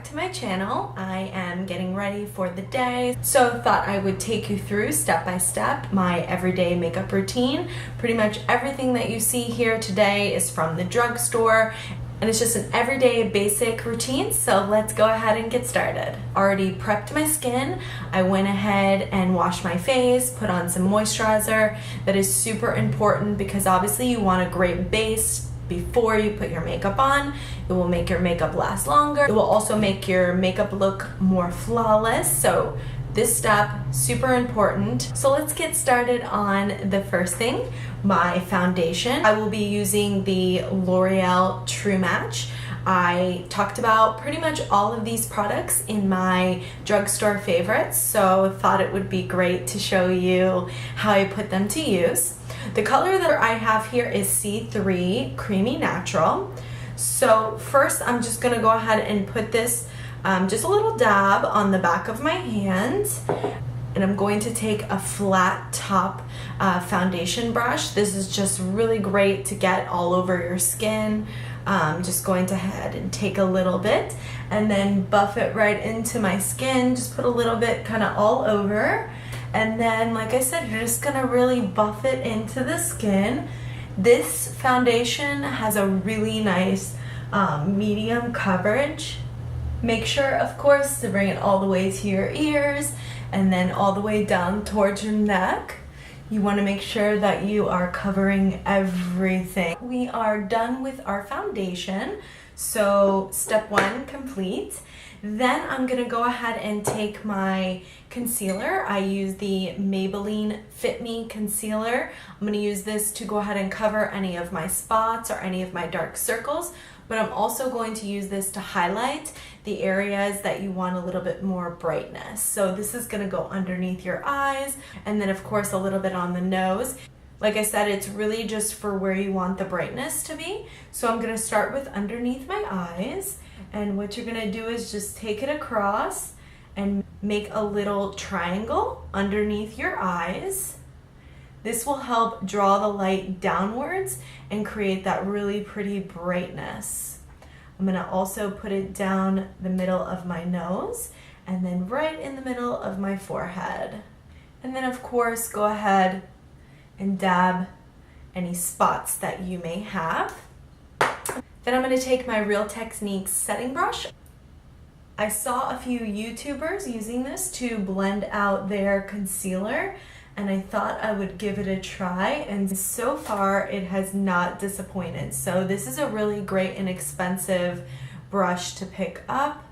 back to my channel. I am getting ready for the day, so thought I would take you through step by step my everyday makeup routine. Pretty much everything that you see here today is from the drugstore, and it's just an everyday basic routine, so let's go ahead and get started. Already prepped my skin. I went ahead and washed my face, put on some moisturizer. That is super important because obviously you want a great base before you put your makeup on. It will make your makeup last longer. It will also make your makeup look more flawless. So this step, super important. So let's get started on the first thing, my foundation. I will be using the L'Oreal True Match. I talked about pretty much all of these products in my drugstore favorites, so thought it would be great to show you how I put them to use. The color that I have here is C3 Creamy Natural. So first I'm just gonna go ahead and put this just a little dab on the back of my hand, and I'm going to take a flat top foundation brush. This is just really great to get all over your skin. Just going to head and take a little bit and then buff it right into my skin. Just put a little bit kind of all over, and then like I said, you're just gonna really buff it into the skin. This foundation has a really nice medium coverage. Make sure, of course, to bring it all the way to your ears and then all the way down towards your neck. You want to make sure that you are covering everything. We are done with our foundation, so step one complete. Then I'm going to go ahead and take my concealer. I use the Maybelline Fit Me Concealer. I'm going to use this to go ahead and cover any of my spots or any of my dark circles, but I'm also going to use this to highlight the areas that you want a little bit more brightness. So this is going to go underneath your eyes, and then of course a little bit on the nose. Like I said, it's really just for where you want the brightness to be. So I'm going to start with underneath my eyes, and what you're going to do is just take it across and make a little triangle underneath your eyes. This will help draw the light downwards and create that really pretty brightness. I'm going to also put it down the middle of my nose and then right in the middle of my forehead. And then of course go ahead and dab any spots that you may have. Then I'm going to take my Real Techniques setting brush. I saw a few YouTubers using this to blend out their concealer, and I thought I would give it a try, and so far it has not disappointed. So this is a really great and inexpensive brush to pick up.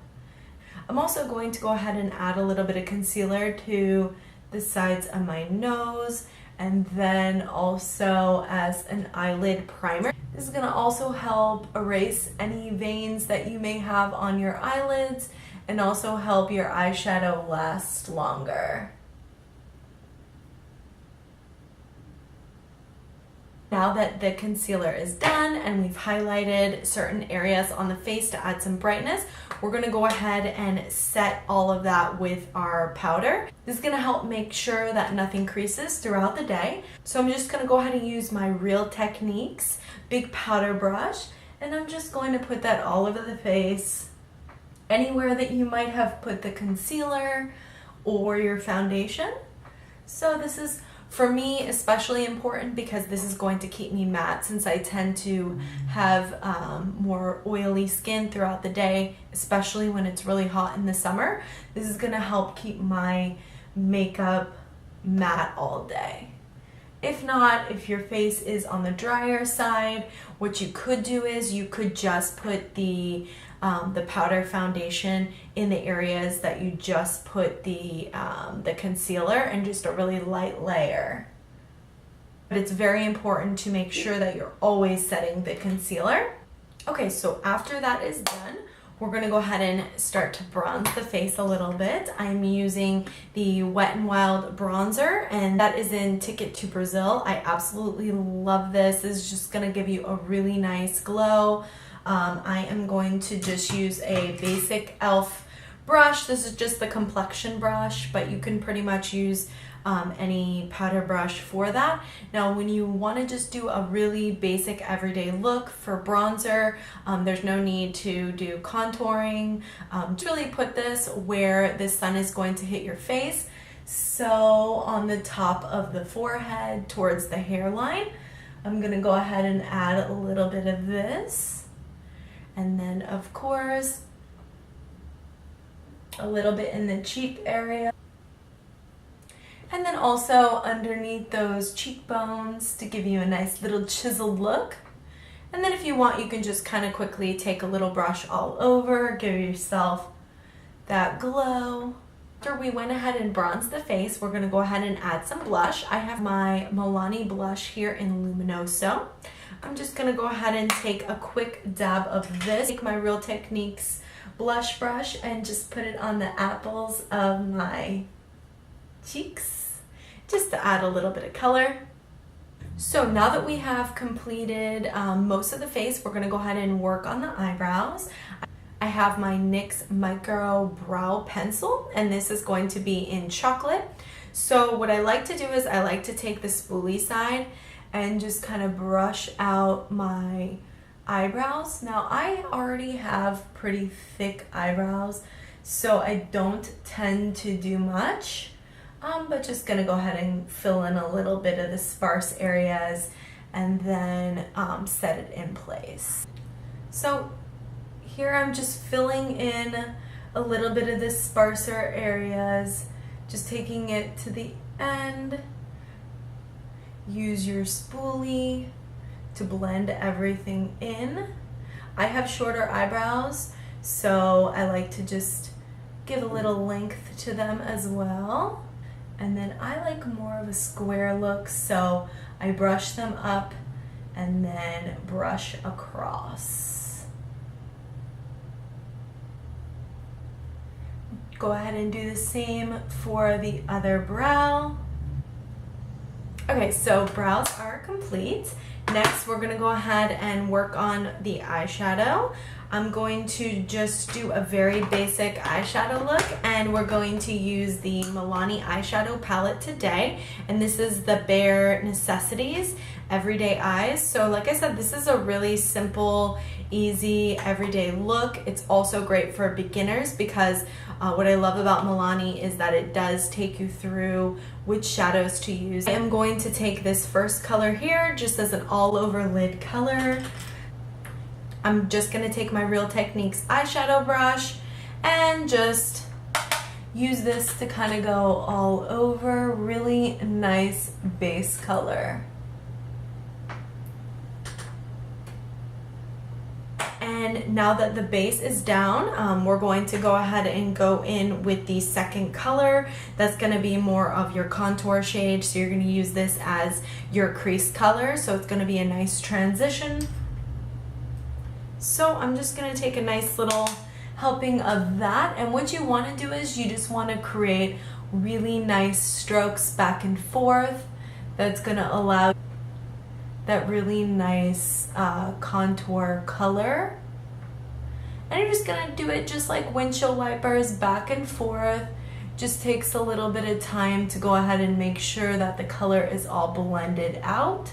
I'm also going to go ahead and add a little bit of concealer to the sides of my nose, and then also as an eyelid primer. This is going to also help erase any veins that you may have on your eyelids and also help your eyeshadow last longer. Now that the concealer is done and we've highlighted certain areas on the face to add some brightness, we're going to go ahead and set all of that with our powder. This is going to help make sure that nothing creases throughout the day. So I'm just going to go ahead and use my Real Techniques big powder brush, and I'm just going to put that all over the face, anywhere that you might have put the concealer or your foundation. So this is, for me, especially important because this is going to keep me matte, since I tend to have more oily skin throughout the day, especially when it's really hot in the summer. This is going to help keep my makeup matte all day. If not, if your face is on the drier side, what you could do is you could just put the powder foundation in the areas that you just put the concealer, and just a really light layer. But it's very important to make sure that you're always setting the concealer. Okay, so after that is done, we're going to go ahead and start to bronze the face a little bit. I'm using the Wet n Wild bronzer, and that is in Ticket to Brazil. I absolutely love this. This is just going to give you a really nice glow. I am going to just use a basic e.l.f. brush. This is just the complexion brush, but you can pretty much use any powder brush for that. Now when you want to just do a really basic everyday look for bronzer, there's no need to do contouring. Just really put this where the sun is going to hit your face. So on the top of the forehead towards the hairline, I'm going to go ahead and add a little bit of this. And then of course, a little bit in the cheek area. And then also underneath those cheekbones to give you a nice little chiseled look. And then if you want, you can just kind of quickly take a little brush all over, give yourself that glow. After we went ahead and bronzed the face, we're going to go ahead and add some blush. I have my Milani blush here in Luminoso. I'm just going to go ahead and take a quick dab of this. Take my Real Techniques blush brush and just put it on the apples of my cheeks, just to add a little bit of color. So now that we have completed most of the face, we're going to go ahead and work on the eyebrows. I have my NYX Micro Brow Pencil, and this is going to be in chocolate. So what I like to do is I like to take the spoolie side and just kind of brush out my eyebrows. Now I already have pretty thick eyebrows, so I don't tend to do much, but just gonna go ahead and fill in a little bit of the sparse areas and then set it in place. So here I'm just filling in a little bit of the sparser areas, just taking it to the end. Use your spoolie to blend everything in. I have shorter eyebrows, so I like to just give a little length to them as well. And then I like more of a square look, so I brush them up and then brush across. Go ahead and do the same for the other brow. Okay, so brows are complete. Next, we're gonna go ahead and work on the eyeshadow. I'm going to just do a very basic eyeshadow look, and we're going to use the Milani eyeshadow palette today. And this is the Bare Necessities Everyday Eyes. So like I said, this is a really simple, easy, everyday look. It's also great for beginners because what I love about Milani is that it does take you through which shadows to use. I am going to take this first color here just as an all over lid color. I'm just going to take my Real Techniques eyeshadow brush and just use this to kind of go all over. Really nice base color. And now that the base is down, we're going to go ahead and go in with the second color. That's going to be more of your contour shade. So you're going to use this as your crease color. So it's going to be a nice transition. So I'm just going to take a nice little helping of that. And what you want to do is you just want to create really nice strokes back and forth. That's going to allow that really nice contour color. And you're just gonna do it just like windshield wipers, back and forth. Just takes a little bit of time to go ahead and make sure that the color is all blended out.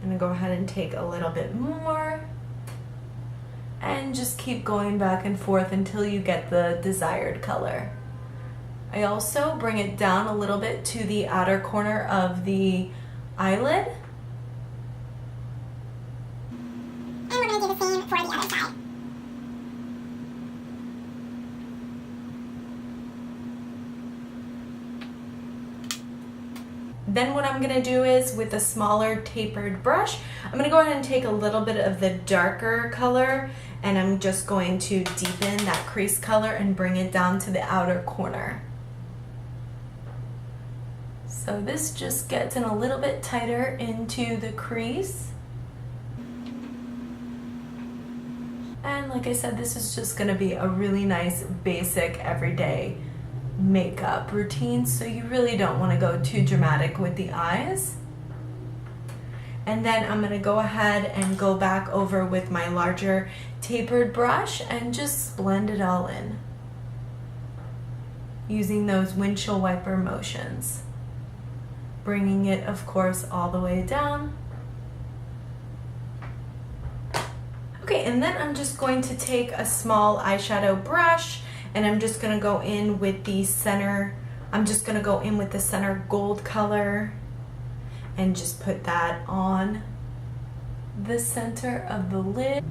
I'm gonna go ahead and take a little bit more and just keep going back and forth until you get the desired color. I also bring it down a little bit to the outer corner of the eyelid. And we're going to do the same for the other side. Then what I'm going to do is with a smaller tapered brush, I'm going to go ahead and take a little bit of the darker color and I'm just going to deepen that crease color and bring it down to the outer corner. So this just gets in a little bit tighter into the crease. And like I said, this is just going to be a really nice basic everyday makeup routine, so you really don't want to go too dramatic with the eyes. And then I'm going to go ahead and go back over with my larger tapered brush and just blend it all in. using those windshield wiper motions. Bringing it, of course, all the way down. Okay, and then I'm just going to take a small eyeshadow brush and I'm just gonna go in with the center, gold color and just put that on the center of the lid.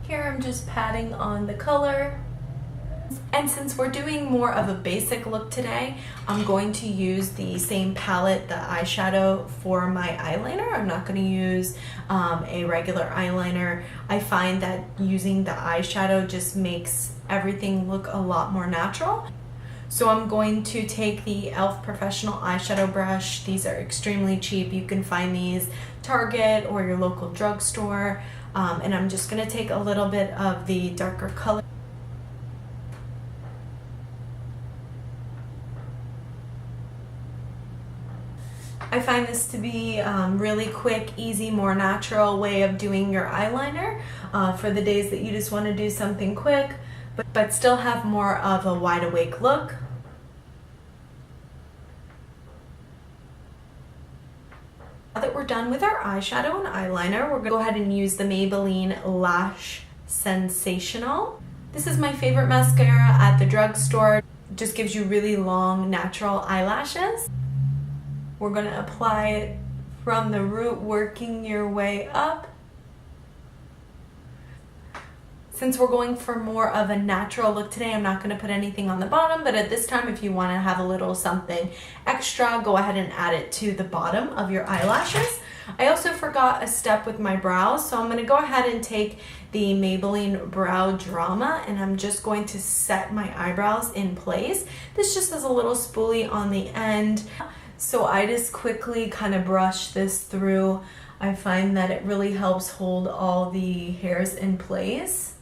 Here I'm just patting on the color. And since we're doing more of a basic look today, I'm going to use the same palette, the eyeshadow, for my eyeliner. I'm not going to use a regular eyeliner. I find that using the eyeshadow just makes everything look a lot more natural. So I'm going to take the e.l.f. Professional Eyeshadow Brush. These are extremely cheap. You can find these Target or your local drugstore. And I'm just going to take a little bit of the darker color. I find this to be really quick, easy, more natural way of doing your eyeliner for the days that you just want to do something quick, but still have more of a wide awake look. Now that we're done with our eyeshadow and eyeliner, we're going to go ahead and use the Maybelline Lash Sensational. This is my favorite mascara at the drugstore. It just gives you really long, natural eyelashes. We're going to apply it from the root, working your way up. Since we're going for more of a natural look today, I'm not going to put anything on the bottom, but at this time, if you want to have a little something extra, go ahead and add it to the bottom of your eyelashes. I also forgot a step with my brows, so I'm going to go ahead and take the Maybelline Brow Drama, and I'm just going to set my eyebrows in place. This just has a little spoolie on the end. So I just quickly kind of brush this through. I find that it really helps hold all the hairs in place.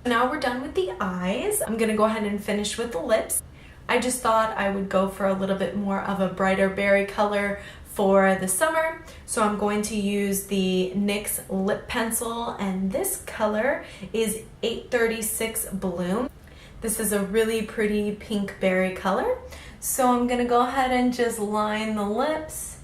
Now we're done with the eyes. I'm gonna go ahead and finish with the lips. I just thought I would go for a little bit more of a brighter berry color for the summer. So I'm going to use the NYX Lip Pencil, and this color is 836 Bloom. This is a really pretty pink berry color. So I'm gonna go ahead and just line the lips.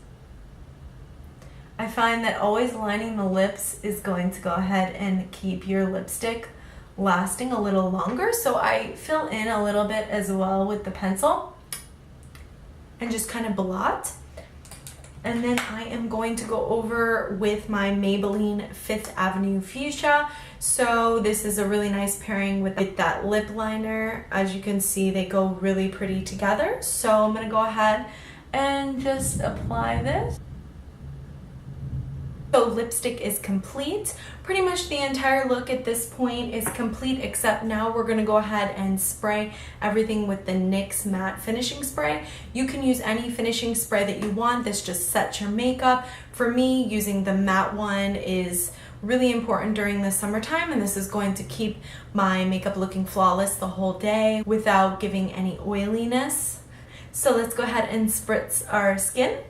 I find that always lining the lips is going to go ahead and keep your lipstick lasting a little longer. So I fill in a little bit as well with the pencil and just kind of blot. And then I am going to go over with my Maybelline Fifth Avenue Fuchsia. So this is a really nice pairing with that lip liner. As you can see, they go really pretty together. So I'm going to go ahead and just apply this. So lipstick is complete. Pretty much the entire look at this point is complete, except now we're going to go ahead and spray everything with the NYX Matte Finishing Spray. You can use any finishing spray that you want. This just sets your makeup. For me, using the matte one is really important during the summertime, and this is going to keep my makeup looking flawless the whole day without giving any oiliness. So let's go ahead and spritz our skin.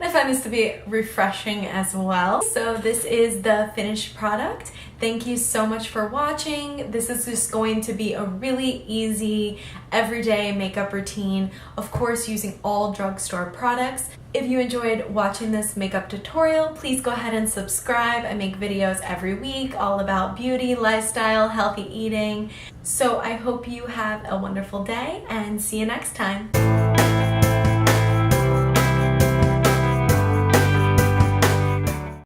I find this to be refreshing as well. So this is the finished product. Thank you so much for watching. This is just going to be a really easy, everyday makeup routine. Of course, using all drugstore products. If you enjoyed watching this makeup tutorial, please go ahead and subscribe. I make videos every week all about beauty, lifestyle, healthy eating. So I hope you have a wonderful day and see you next time.